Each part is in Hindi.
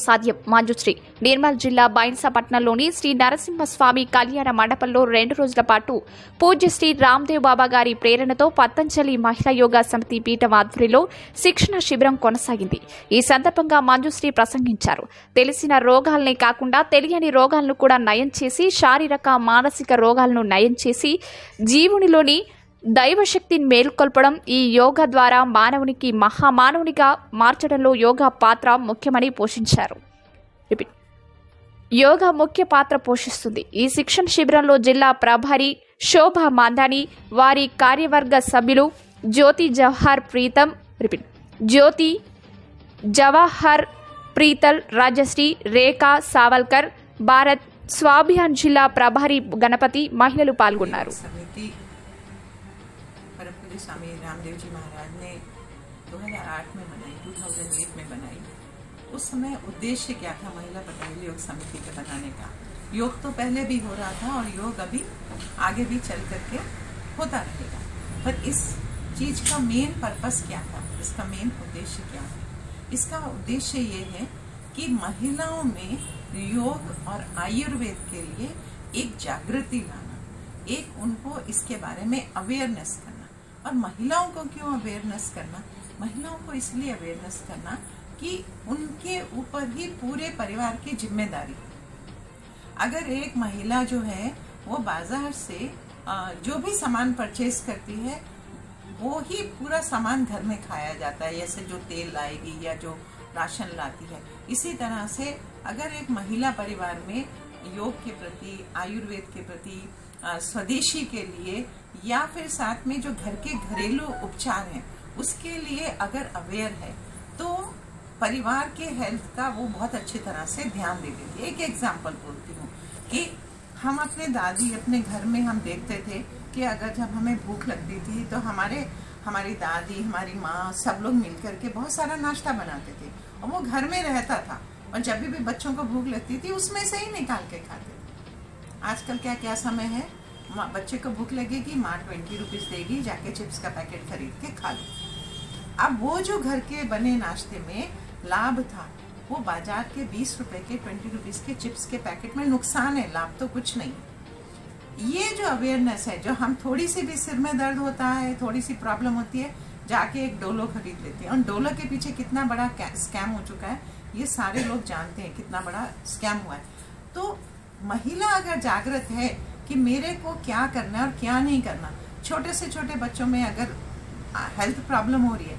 సాధ్యం. మంజుశ్రీ నిర్మల్ జిల్లా బైన్సాపట్నంలోని శ్రీ నరసింహస్వామి కళ్యాణ మండపంలో 2 రోజుల పాటు పూజ్య శ్రీ రామ్దేవ్ బాబా గారి ప్రేరణతో పతంజలి మహిళా యోగా సమితి పీఠం ఆధ్వర్యంలో శిక్షణ శిబిరం కొనసాగింది. ఈ సందర్భంగా మంజుశ్రీ ప్రసంగించారు. తెలిసిన రోగాలనే కాకుండా తెలియని రోగాలను కూడా నయం చేసి శారీరక మానసిక రోగాలను నయం చేసి జీవునిలోని దైవశక్తిని మేల్కొల్పడం ఈ యోగా ద్వారా మానవునికి మహామానవునిగా మార్చడంలో యోగా పాత్ర ముఖ్యమని పోషించారు. యోగా ముఖ్య పాత్ర పోషిస్తుంది. ఈ శిక్షణ శిబిరంలో జిల్లా ప్రభారి శోభా మందాని, వారి కార్యవర్గ సభ్యులు జ్యోతి జవహర్ ప్రీతల్, రాజశ్రీ, రేఖా సావల్కర్, భారత్ స్వాభియాన్ జిల్లా ప్రభారి గణపతి, మహిళలు పాల్గొన్నారు. परम पूज्य स्वामी रामदेव जी महाराज ने 2008 में बनाई, 2008 में बनाई। उस समय उद्देश्य क्या था महिला पतंजलि योग समिति के बनाने का? योग तो पहले भी हो रहा था और योग अभी आगे भी चल करके होता रहेगा, पर इस चीज का मेन पर्पस क्या था? इसका मेन उद्देश्य क्या है? इसका उद्देश्य ये है कि महिलाओं में योग और आयुर्वेद के लिए एक जागृति लाना, एक उनको इसके बारे में अवेयरनेस करना। और महिलाओं को क्यों अवेयरनेस करना? महिलाओं को इसलिए अवेयरनेस करना कि उनके ऊपर ही पूरे परिवार की जिम्मेदारी। अगर एक महिला जो है वो बाजार से जो भी सामान परचेज करती है वो ही पूरा सामान घर में खाया जाता है, जैसे जो तेल लाएगी या जो राशन लाती है। इसी तरह से अगर एक महिला परिवार में योग के प्रति, आयुर्वेद के प्रति, स्वदेशी के लिए या फिर साथ में जो घर के घरेलू उपचार हैं उसके लिए अगर अवेयर है तो परिवार के हेल्थ का वो बहुत अच्छी तरह से ध्यान दे देती है। एक एग्जांपल बोलती हूँ कि हम अपने दादी अपने घर में हम देखते थे कि अगर जब हमें भूख लगती थी तो हमारी दादी, हमारी माँ, सब लोग मिलकर के बहुत सारा नाश्ता बनाते थे और वो घर में रहता था और जब भी बच्चों को भूख लगती थी उसमें से ही निकाल के खाते थे। आजकल क्या समय है, बच्चे को भूख लगेगी, माँ 20 रुपीज देगी, जाके चिप्स का पैकेट खरीद के खा लो। अब वो जो घर के बने नाश्ते में लाभ था वो बाजार के 20 रुपए के 20 रुपीज के चिप्स के पैकेट में नुकसान है, लाभ तो कुछ नहीं। ये जो अवेयरनेस है, जो हम थोड़ी सी भी सिर में दर्द होता है, थोड़ी सी प्रॉब्लम होती है, जाके एक डोलो खरीद लेते हैं और डोलो के पीछे कितना बड़ा स्कैम हो चुका है ये सारे लोग जानते हैं, कितना बड़ा स्कैम हुआ है। तो महिला अगर जागृत है कि मेरे को क्या करना है और क्या नहीं करना, छोटे से छोटे बच्चों में अगर हेल्थ प्रॉब्लम हो रही है,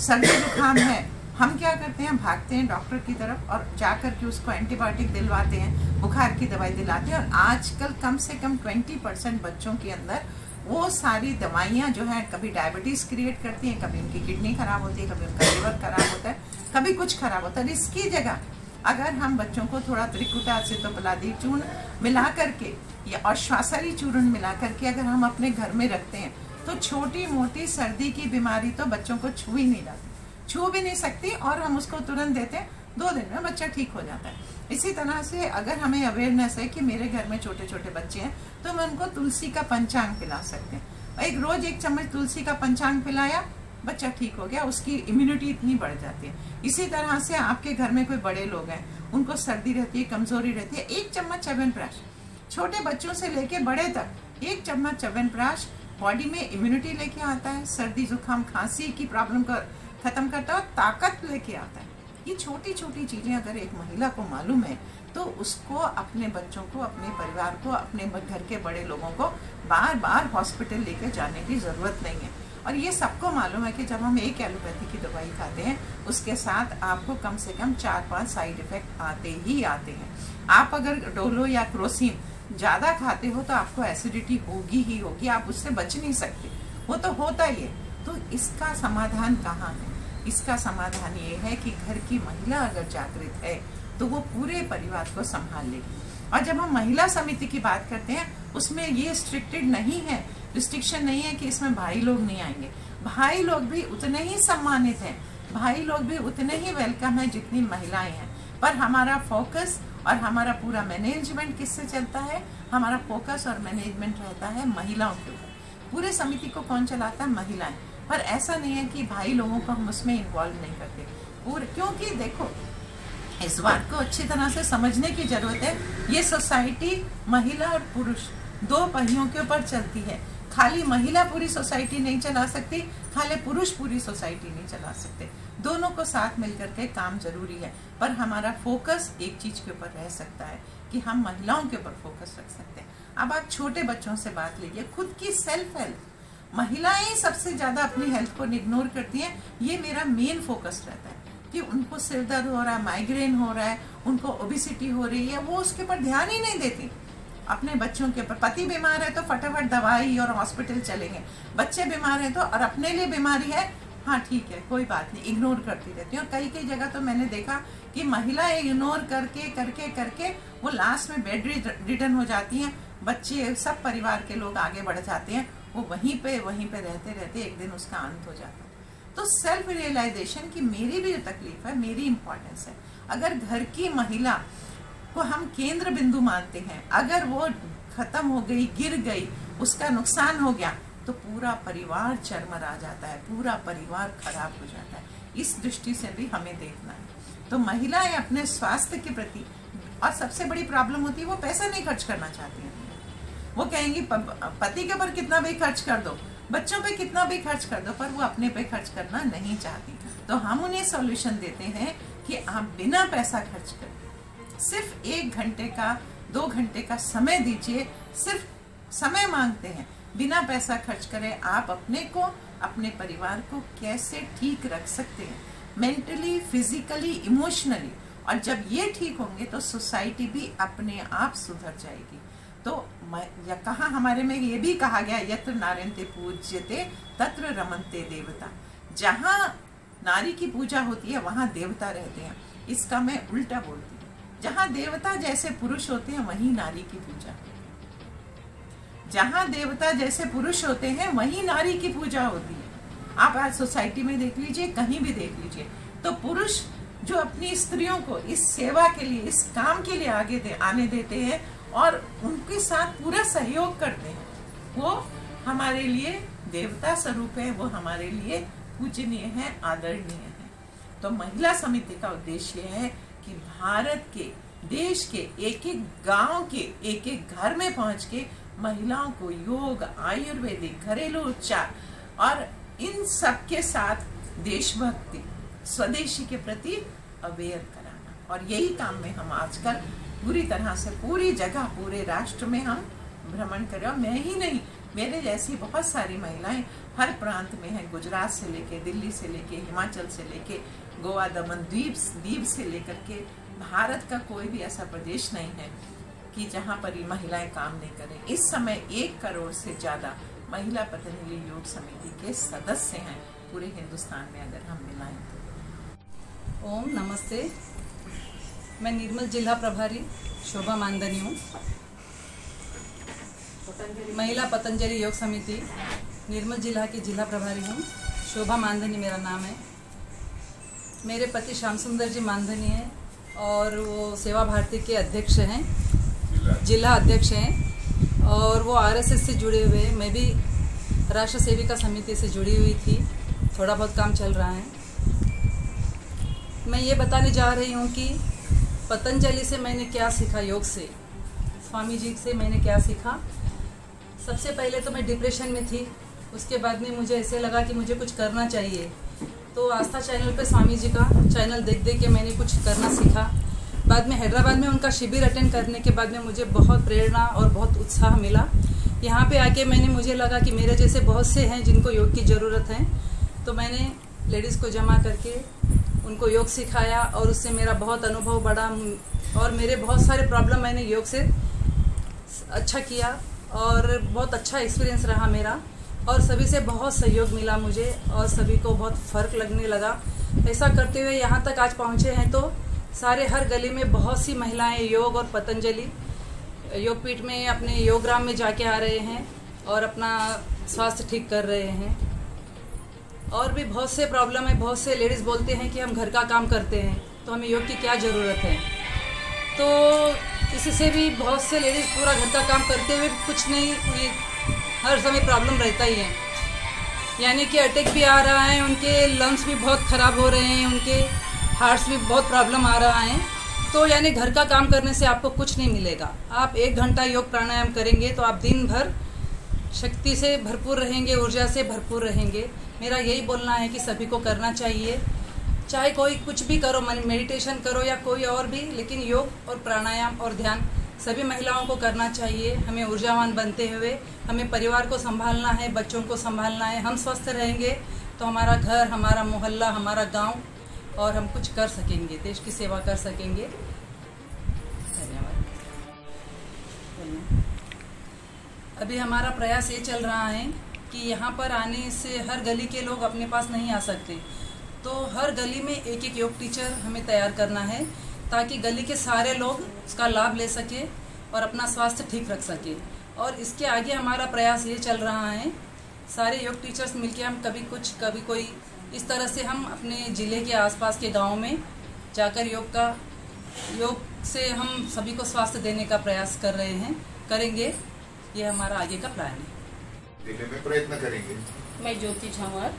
सर्दी जुकाम है, हम क्या करते हैं, भागते हैं डॉक्टर की तरफ और जाकर के उसको एंटीबायोटिक दिलवाते हैं, बुखार की दवाई दिलाते हैं। और आजकल कम से कम 20% बच्चों के अंदर वो सारी दवाइयाँ जो है कभी डायबिटीज क्रिएट करती हैं, कभी उनकी किडनी खराब होती है, कभी उनका लिवर खराब होता है, कभी कुछ खराब होता है। इसकी जगह अगर हम बच्चों को थोड़ा त्रिकुटा आसितोपलादी चूर्ण मिला करके या और श्वासरी चूर्ण मिला करके अगर हम अपने घर में रखते हैं तो छोटी मोटी सर्दी की बीमारी तो बच्चों को छू ही नहीं जाती, छू भी नहीं सकती और हम उसको तुरंत देते हैं, 2 दिन में बच्चा ठीक हो जाता है। इसी तरह से अगर हमें अवेयरनेस है कि मेरे घर में छोटे छोटे बच्चे हैं तो हम उनको तुलसी का पंचांग पिला सकते हैं। रोज 1 चम्मच तुलसी का पंचांग पिलाया, बच्चा ठीक हो गया, उसकी इम्यूनिटी इतनी बढ़ जाती है। इसी तरह से आपके घर में कोई बड़े लोग हैं, उनको सर्दी रहती है, कमजोरी रहती है, 1 चम्मच च्यवनप्राश, छोटे बच्चों से लेके बड़े तक 1 चम्मच च्यवनप्राश बॉडी में इम्यूनिटी लेके आता है, सर्दी जुकाम खांसी की प्रॉब्लम को खत्म करता है, ताकत लेके आता है। ये छोटी छोटी चीजें अगर एक महिला को मालूम है तो उसको अपने बच्चों को, अपने परिवार को, अपने घर के बड़े लोगों को बार बार हॉस्पिटल लेकर जाने की जरूरत नहीं है। और ये सबको मालूम है कि जब हम एक एलोपैथी की दवाई खाते हैं उसके साथ आपको कम से कम 4-5 साइड इफेक्ट आते ही आते हैं। आप अगर डोलो या क्रोसिन ज्यादा खाते हो तो आपको एसिडिटी होगी ही होगी, आप उससे बच नहीं सकते, वो तो होता ही है। तो इसका समाधान कहाँ है? इसका समाधान ये है कि घर की महिला अगर जागृत है तो वो पूरे परिवार को संभाल लेगी। और जब हम महिला समिति की बात करते हैं उसमें ये स्ट्रिक्टेड नहीं है, रिस्ट्रिक्शन नहीं है कि इसमें भाई लोग नहीं आएंगे, भाई लोग भी उतने ही सम्मानित हैं, भाई लोग भी उतने ही वेलकम है जितनी महिलाएं हैं। पर हमारा फोकस और हमारा पूरा मैनेजमेंट किससे चलता है? हमारा फोकस और मैनेजमेंट रहता है महिलाओं के ऊपर। पूरे समिति को कौन चलाता है? महिलाएं। पर ऐसा नहीं है कि भाई लोगों को हम उसमें इन्वॉल्व नहीं करते, क्योंकि देखो इस बात को अच्छी तरह से समझने की जरूरत है। ये सोसाइटी महिला और पुरुष दो पहियों के ऊपर चलती है। खाली महिला पूरी सोसाइटी नहीं चला सकती, खाली पुरुष पूरी सोसाइटी नहीं चला सकते। दोनों को साथ मिलकर के काम जरूरी है, पर हमारा फोकस एक चीज के ऊपर रह सकता है कि हम महिलाओं के ऊपर फोकस रख सकते हैं। अब आप छोटे बच्चों से बात लीजिए, खुद की सेल्फ हेल्थ। महिलाएं सबसे ज्यादा अपनी हेल्थ को इग्नोर करती हैं। ये मेरा मेन फोकस रहता है कि उनको सिर दर्द हो रहा है, माइग्रेन हो रहा है, उनको ओबेसिटी हो रही है, वो उसके ऊपर ध्यान ही नहीं देती। अपने बच्चों के ऊपर, पति बीमार है तो फटाफट दवाई और हॉस्पिटल चलेंगे, बच्चे बीमार हैं तो, और अपने लिए बीमारी है, हाँ ठीक है कोई बात नहीं, इग्नोर करती रहती है। और कई कई जगह तो मैंने देखा कि महिला इग्नोर करके करके करके वो लास्ट में बेड रिटर्न हो जाती हैं। बच्चे, सब परिवार के लोग आगे बढ़ जाते हैं, वो वहीं पे रहते रहते एक दिन उसका अंत हो जाता है। तो सेल्फ रियलाइजेशन की मेरी भी तकलीफ है, मेरी इंपॉर्टेंस है। अगर घर की महिला को हम केंद्र बिंदु मानते हैं, अगर वो खत्म हो गई, गिर गई, उसका नुकसान हो गया, तो पूरा परिवार चरमरा जाता है, पूरा परिवार खराब हो जाता है। इस दृष्टि से भी हमें देखना है। तो महिलाएं अपने स्वास्थ्य के प्रति, और सबसे बड़ी प्रॉब्लम होती है वो पैसा नहीं खर्च करना चाहती हैं। वो कहेंगी पति के ऊपर कितना भी खर्च कर दो, बच्चों पे कितना भी खर्च कर दो, पर वो अपने पे खर्च करना नहीं चाहती। तो हम उन्हें सॉल्यूशन देते हैं कि आप बिना पैसा खर्च कर सिर्फ 1 घंटे का, 2 घंटे का समय दीजिए, सिर्फ समय मांगते हैं, बिना पैसा खर्च करें। आप अपने को, अपने परिवार को कैसे ठीक रख सकते हैं, मेंटली, फिजिकली, इमोशनली। और जब ये ठीक होंगे तो सोसाइटी भी अपने आप सुधर जाएगी। तो कहा, हमारे में ये भी कहा गया, यत्र नार्यन्ते पूज्यते तत्र रमन्ते देवता। जहाँ नारी की पूजा होती है वहां देवता रहते हैं। इसका मैं उल्टा बोलती हूँ, जहाँ देवता जैसे पुरुष होते हैं वहीं नारी की पूजा, जहाँ देवता जैसे पुरुष होते हैं वहीं नारी की पूजा होती है। आप आज सोसाइटी में देख लीजिए, कहीं भी देख लीजिए, तो पुरुष जो अपनी स्त्रियों को इस सेवा के लिए, इस काम के लिए आने देते हैं और उनके साथ पूरा सहयोग करते हैं, वो हमारे लिए देवता स्वरूप है, वो हमारे लिए पूजनीय है, आदरणीय है। तो महिला समिति का उद्देश्य है कि भारत के, देश के एक एक गांव के, एक एक घर में पहुंच के महिलाओं को योग, आयुर्वेदिक, घरेलू उपचार और इन सब के साथ देशभक्ति, स्वदेशी के प्रति अवेयर कराना। और यही काम में हम आजकल पूरी तरह से, पूरी जगह, पूरे राष्ट्र में हम भ्रमण करें। और मैं ही नहीं, मेरे जैसी बहुत सारी महिलाएं हर प्रांत में हैं, गुजरात से लेके, दिल्ली से लेके, हिमाचल से लेके, गोवा, दमन द्वीप से लेकर के भारत का कोई भी ऐसा प्रदेश नहीं है कि जहाँ पर ये महिलाएं काम नहीं करें। इस समय 1 करोड़ से ज्यादा महिला पतंजलि योग समिति के सदस्य हैं पूरे हिंदुस्तान में, अगर हम मिलाएं तो। ओम नमस्ते, मैं निर्मल जिला प्रभारी शोभा मानधनी हूँ। महिला पतंजलि योग समिति निर्मल जिला की जिला प्रभारी हूँ। शोभा मानधनी मेरा नाम है। मेरे पति श्याम सुंदर जी मानधनी हैं और वो सेवा भारती के अध्यक्ष हैं, जिला अध्यक्ष हैं, और वो आरएसएस से जुड़े हुए। मैं भी राष्ट्र सेविका समिति से जुड़ी हुई थी, थोड़ा बहुत काम चल रहा है। मैं ये बताने जा रही हूँ कि पतंजलि से मैंने क्या सीखा, योग से, स्वामी जी से मैंने क्या सीखा। सबसे पहले तो मैं डिप्रेशन में थी, उसके बाद में मुझे ऐसे लगा कि मुझे कुछ करना चाहिए, तो आस्था चैनल पे स्वामी जी का चैनल देख के मैंने कुछ करना सीखा। बाद में हैदराबाद में उनका शिविर अटेंड करने के बाद में मुझे बहुत प्रेरणा और बहुत उत्साह मिला। यहाँ पे आके मुझे लगा कि मेरे जैसे बहुत से हैं जिनको योग की ज़रूरत है, तो मैंने लेडीज़ को जमा करके उनको योग सिखाया और उससे मेरा बहुत अनुभव बढ़ा और मेरे बहुत सारे प्रॉब्लम मैंने योग से अच्छा किया और बहुत अच्छा एक्सपीरियंस रहा मेरा, और सभी से बहुत सहयोग मिला मुझे और सभी को बहुत फ़र्क लगने लगा। ऐसा करते हुए यहाँ तक आज पहुँचे हैं, तो सारे हर गली में बहुत सी महिलाएं योग और पतंजलि योगपीठ में अपने योगग्राम में जाके आ रहे हैं और अपना स्वास्थ्य ठीक कर रहे हैं। और भी बहुत से प्रॉब्लम है, बहुत से लेडीज़ बोलते हैं कि हम घर का काम करते हैं तो हमें योग की क्या ज़रूरत है। तो इससे भी बहुत से लेडीज़ पूरा घर का काम करते हुए कुछ नहीं, उन्हें हर समय प्रॉब्लम रहता ही है, यानी कि अटैक भी आ रहा है, उनके लंग्स भी बहुत ख़राब हो रहे हैं, उनके हार्ट्स भी बहुत प्रॉब्लम आ रहा है। तो यानी घर का काम करने से आपको कुछ नहीं मिलेगा। आप 1 घंटा योग प्राणायाम करेंगे तो आप दिन भर शक्ति से भरपूर रहेंगे, ऊर्जा से भरपूर रहेंगे। मेरा यही बोलना है कि सभी को करना चाहिए, चाहे कोई कुछ भी करो, मेडिटेशन करो या कोई और भी, लेकिन योग और प्राणायाम और ध्यान सभी महिलाओं को करना चाहिए। हमें ऊर्जावान बनते हुए हमें परिवार को संभालना है, बच्चों को संभालना है। हम स्वस्थ रहेंगे तो हमारा घर, हमारा मोहल्ला, हमारा गांव और हम कुछ कर सकेंगे, देश की सेवा कर सकेंगे। धन्यवाद। अभी हमारा प्रयास ये चल रहा है कि यहाँ पर आने से हर गली के लोग अपने पास नहीं आ सकते, तो हर गली में एक योग टीचर हमें तैयार करना है ताकि गली के सारे लोग उसका लाभ ले सके और अपना स्वास्थ्य ठीक रख सके। और इसके आगे हमारा प्रयास ये चल रहा है, सारे योग टीचर्स मिलकर हम कभी कुछ कभी कोई इस तरह से हम अपने ज़िले के आसपास के गाँव में जाकर योग से हम सभी को स्वास्थ्य देने का प्रयास कर रहे हैं, करेंगे। ये हमारा आगे का प्लान है, देने में प्रयत्न करेंगे। मैं ज्योति झंवर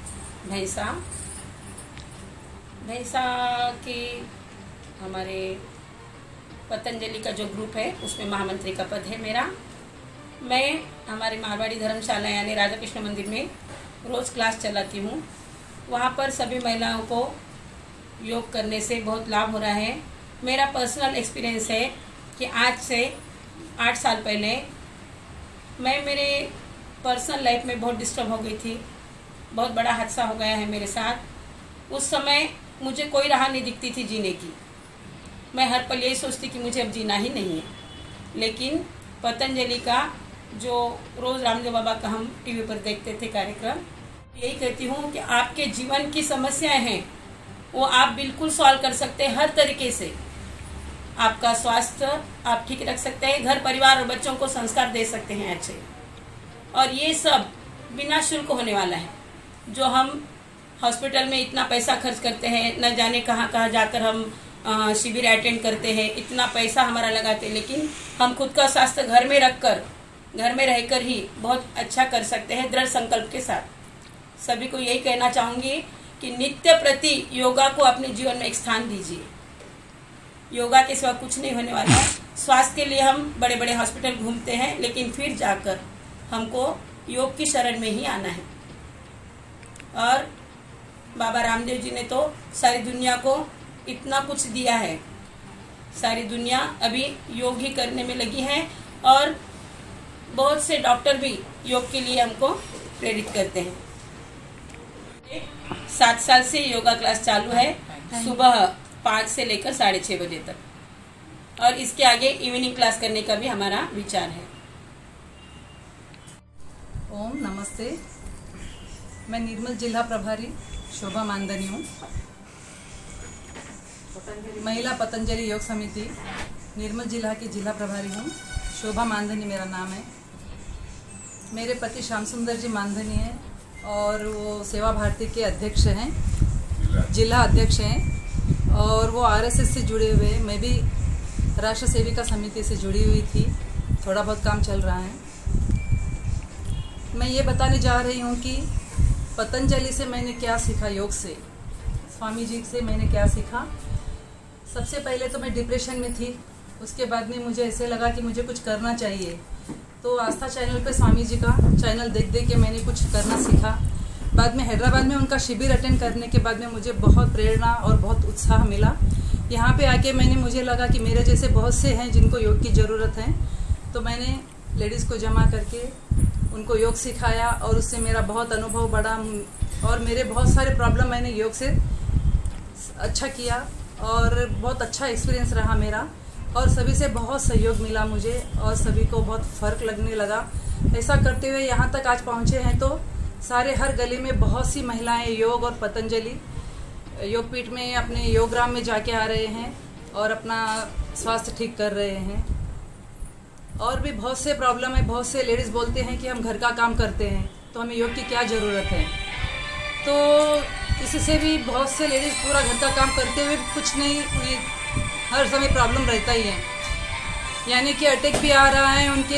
भैंसा की हमारे पतंजलि का जो ग्रुप है उसमें महामंत्री का पद है मेरा। मैं हमारे मारवाड़ी धर्मशाला यानी राधा कृष्ण मंदिर में रोज़ क्लास चलाती हूँ। वहाँ पर सभी महिलाओं को योग करने से बहुत लाभ हो रहा है। मेरा पर्सनल एक्सपीरियंस है कि आज से 8 साल पहले मैं मेरे पर्सनल लाइफ में बहुत डिस्टर्ब हो गई थी। बहुत बड़ा हादसा हो गया है मेरे साथ। उस समय मुझे कोई राह नहीं दिखती थी जीने की। मैं हर पल यही सोचती कि मुझे अब जीना ही नहीं है। लेकिन पतंजलि का जो रोज़ रामदेव बाबा का हम टीवी पर देखते थे कार्यक्रम, यही कहती हूँ कि आपके जीवन की समस्याएं हैं वो आप बिल्कुल सॉल्व कर सकते हैं हर तरीके से। आपका स्वास्थ्य आप ठीक रख सकते हैं, घर परिवार और बच्चों को संस्कार दे सकते हैं अच्छे, और ये सब बिना शुल्क होने वाला है। जो हम हॉस्पिटल में इतना पैसा खर्च करते हैं, न जाने कहाँ कहाँ जाकर हम शिविर अटेंड करते हैं, इतना पैसा हमारा लगाते हैं, लेकिन हम खुद का स्वास्थ्य घर में रहकर ही बहुत अच्छा कर सकते हैं दृढ़ संकल्प के साथ। सभी को यही कहना चाहूँगी कि नित्य प्रति योगा को अपने जीवन में एक स्थान दीजिए। योगा के सिवा कुछ नहीं होने वाला है। स्वास्थ्य के लिए हम बड़े बड़े हॉस्पिटल घूमते हैं, लेकिन फिर जाकर हमको योग की शरण में ही आना है। और बाबा रामदेव जी ने तो सारी दुनिया को इतना कुछ दिया है। सारी दुनिया अभी योग ही करने में लगी है और बहुत से डॉक्टर भी योग के लिए हमको प्रेरित करते हैं। 7 साल से योगा क्लास चालू है, सुबह 5 से लेकर 6:30 बजे तक, और इसके आगे इवनिंग क्लास करने का भी हमारा विचार है। ओम नमस्ते। मैं निर्मल जिला प्रभारी शोभा मानधनी हूँ। महिला पतंजलि योग समिति निर्मल जिला की जिला प्रभारी हूँ। शोभा मानधनी मेरा नाम है। मेरे पति श्याम सुंदर जी मानधनी हैं और वो सेवा भारती के अध्यक्ष हैं, जिला अध्यक्ष हैं, और वो आरएसएस से जुड़े हुए। मैं भी राष्ट्र सेविका समिति से जुड़ी हुई थी, थोड़ा बहुत काम चल रहा है। मैं ये बताने जा रही हूँ कि पतंजलि से मैंने क्या सीखा, योग से, स्वामी जी से मैंने क्या सीखा। सबसे पहले तो मैं डिप्रेशन में थी, उसके बाद में मुझे ऐसे लगा कि मुझे कुछ करना चाहिए, तो आस्था चैनल पे स्वामी जी का चैनल देख के मैंने कुछ करना सीखा। बाद में हैदराबाद में उनका शिविर अटेंड करने के बाद में मुझे बहुत प्रेरणा और बहुत उत्साह मिला। यहाँ पे आके मुझे लगा कि मेरे जैसे बहुत से हैं जिनको योग की ज़रूरत है, तो मैंने लेडीज़ को जमा करके उनको योग सिखाया और उससे मेरा बहुत अनुभव बढ़ा और मेरे बहुत सारे प्रॉब्लम मैंने योग से अच्छा किया और बहुत अच्छा एक्सपीरियंस रहा मेरा, और सभी से बहुत सहयोग मिला मुझे और सभी को बहुत फ़र्क लगने लगा। ऐसा करते हुए यहाँ तक आज पहुँचे हैं, तो सारे हर गली में बहुत सी महिलाएं योग और पतंजलि योगपीठ में अपने योगग्राम में जाके आ रहे हैं और अपना स्वास्थ्य ठीक कर रहे हैं। और भी बहुत से प्रॉब्लम है, बहुत से लेडीज़ बोलते हैं कि हम घर का काम करते हैं तो हमें योग की क्या ज़रूरत है, तो इससे भी बहुत से लेडीज़ पूरा घर का काम करते हुए कुछ नहीं, उन्हें हर समय प्रॉब्लम रहता ही है, यानी कि अटैक भी आ रहा है उनके